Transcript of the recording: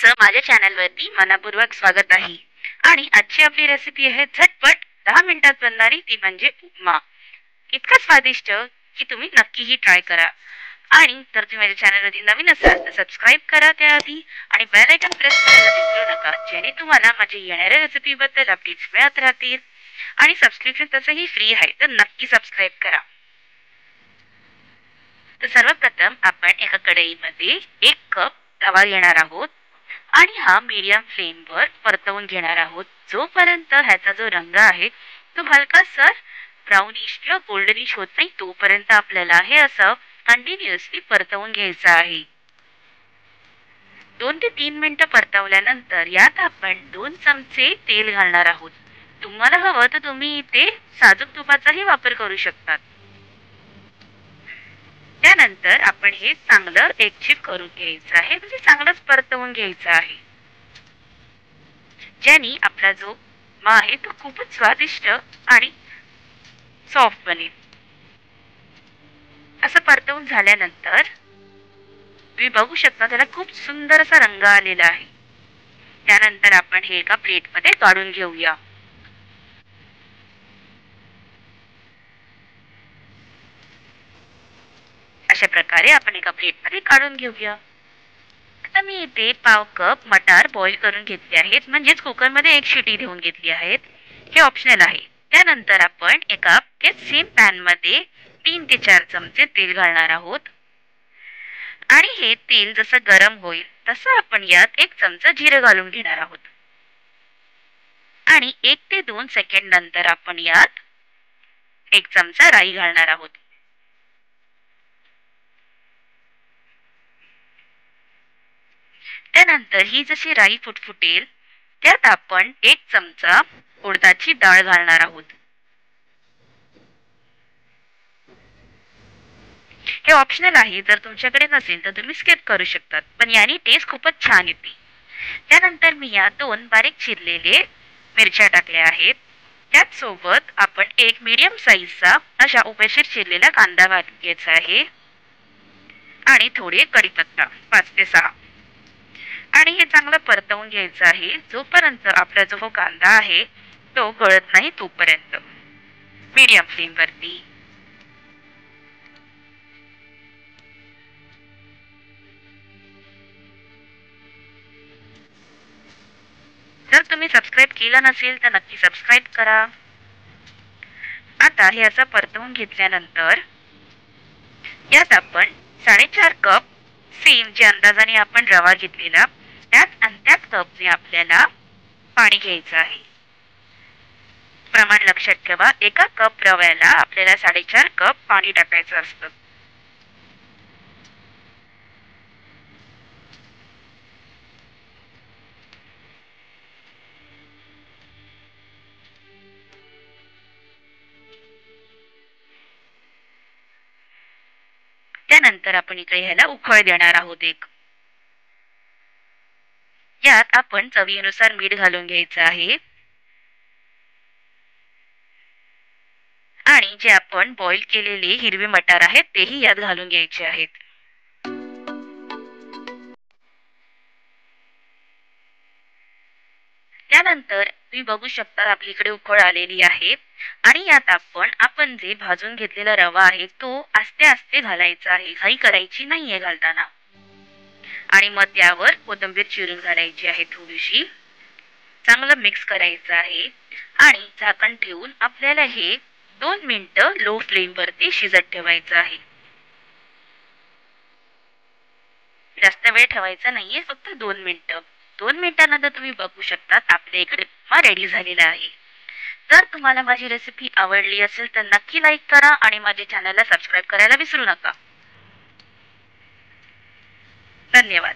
तुमचं माझ्या चॅनलवरती मनपूर्वक स्वागत आहे। आणि आजची आपली रेसिपी आहे झटपट 10 मिनिटात बनणारी, ती म्हणजे उपमा। इतका स्वादिष्ट की तुम्ही नक्कीही ट्राय करा। आणि जर तुम्ही माझ्या चॅनलवरती नवीन असाल तर सबस्क्राईब करा त्याआधी, आणि बेल आयकॉन प्रेस करायला विसरू नका, जेणे तुम्हाला माझ्या येणाऱ्या रेसिपीबद्दल अपडेट्स मिळत राहतील। आणि सबस्क्रिप्शन तसंही फ्री आहे, तर नक्की सबस्क्राईब करा। तर सर्वप्रथम आपण एका कढईमध्ये 1 कप रवा घेणार आहोत आणि हा मीडियम फ्लेमवर परतवून घेणार आहोत, जोपर्यंत ह्याचा जो रंग आहे तो हलकासा ब्राउनिश किंवा गोल्डनिश होत नाही तोपर्यंत आपल्याला हे असं कंटिन्युअसली परतवून घ्यायचं आहे। 2 ते 3 मिनिटं परतवल्यानंतर यात आपण 2 चमचे तेल घालणार आहोत। तुम्हाला हवं तर तुम्ही इथे साजूक तुपाचाही वापर करू शकता। त्यानंतर आपण हे चांगलं एकजीव करून घ्यायचं आहे, म्हणजे चांगलंच परतवून घ्यायचं आहे, ज्याने आपला जो उपमा आहे तो खूपच स्वादिष्ट आणि सॉफ्ट बनेल। असं परतवून झाल्यानंतर तुम्ही बघू शकता त्याला खूप सुंदर असा रंग आलेला आहे। त्यानंतर आपण हे एका प्लेटमध्ये काढून घेऊया। अशा प्रकारे आपण एका प्लेटमध्ये काढून घेऊया। आता मी इथे पाव कप मटार बॉईल करून घेतले आहेत, म्हणजेच कुकरमध्ये 1 शिटी देऊन घेतली आहेत। हे ऑप्शनल आहे। त्यानंतर आपण एका सेम पॅन मध्ये 3 ते 4 चमचे तेल घालणार आहोत, आणि हे तेल जसं गरम होईल तसं आपण यात 1 चमचा जिरे घालून घेणार आहोत, आणि 1 ते 2 सेकंड नंतर आपण यात 1 चमचा राई घालणार आहोत। त्यानंतर ही जशी राई फुटफुटेल त्यात आपण 1 चमचा उडदाची डाळ घालणार आहोत। हे ऑप्शनल आहे, जर तुमच्याकडे नसेल तर तुम्ही स्किप करू शकता, पण याने टेस्ट खूपच छान येते। त्यानंतर मी या 2 बारीक चिरलेले मिरच्या टाकल्या आहेत। त्याच सोबत आपण एक मीडियम साईजचा अशा उभेशीर चिरलेला कांदा घालून घ्यायचा आहे, आणि थोडे कढीपत्ता 5 ते 6, आणि हे चांगलं परतवून घ्यायचं आहे, जोपर्यंत आपला जो कांदा आहे तो गळत नाही तोपर्यंत मीडियम फ्लेम वरती। जर तुम्ही सबस्क्राईब केलं नसेल तर नक्की सबस्क्राईब करा। आता हे असं परतवून घेतल्यानंतर यात आपण 4.5 कप सेम जे अंदाजाने आपण रवा घेतलेला त्याच कपने आपल्याला पाणी घ्यायचं आहे। प्रमाण लक्षात ठेवा, 1 कप रव्याला आपल्याला 4.5 कप पाणी टाकायचं असतं। त्यानंतर आपण इकडे ह्याला उकळ देणार आहोत एक। यात आपण चवीनुसार मीठ घालून घ्यायचं आहे, आणि जे आपण बॉईल केलेले हिरवे मटार आहेत तेही यात घालून घ्यायचे आहेत। त्यानंतर तुम्ही बघू शकता आपलीकडे उकळ आलेली आहे, आणि यात आपण जे भाजून घेतलेला रवा आहे तो आस्ते आस्ते घालायचा आहे, घाई करायची नाहीये घालताना। आणि मग त्यावर कोथिंबीर चिरून घालायची आहे थोडीशी, चांगलं मिक्स करायचं आहे, आणि झाकण ठेवून आपल्याला हे 2 मिनिटं लो फ्लेम वरती शिजत ठेवायचं आहे। जास्त वेळ ठेवायचा नाहीये, फक्त 2 मिनिटं। 2 मिनिटांनंतर तुम्ही बघू शकता आपल्या इकडे उपमा रेडी झालेला आहे। जर तुम्हाला माझी रेसिपी आवडली असेल तर नक्की लाईक करा, आणि माझ्या चॅनलला सबस्क्राईब करायला विसरू नका। धन्यवाद।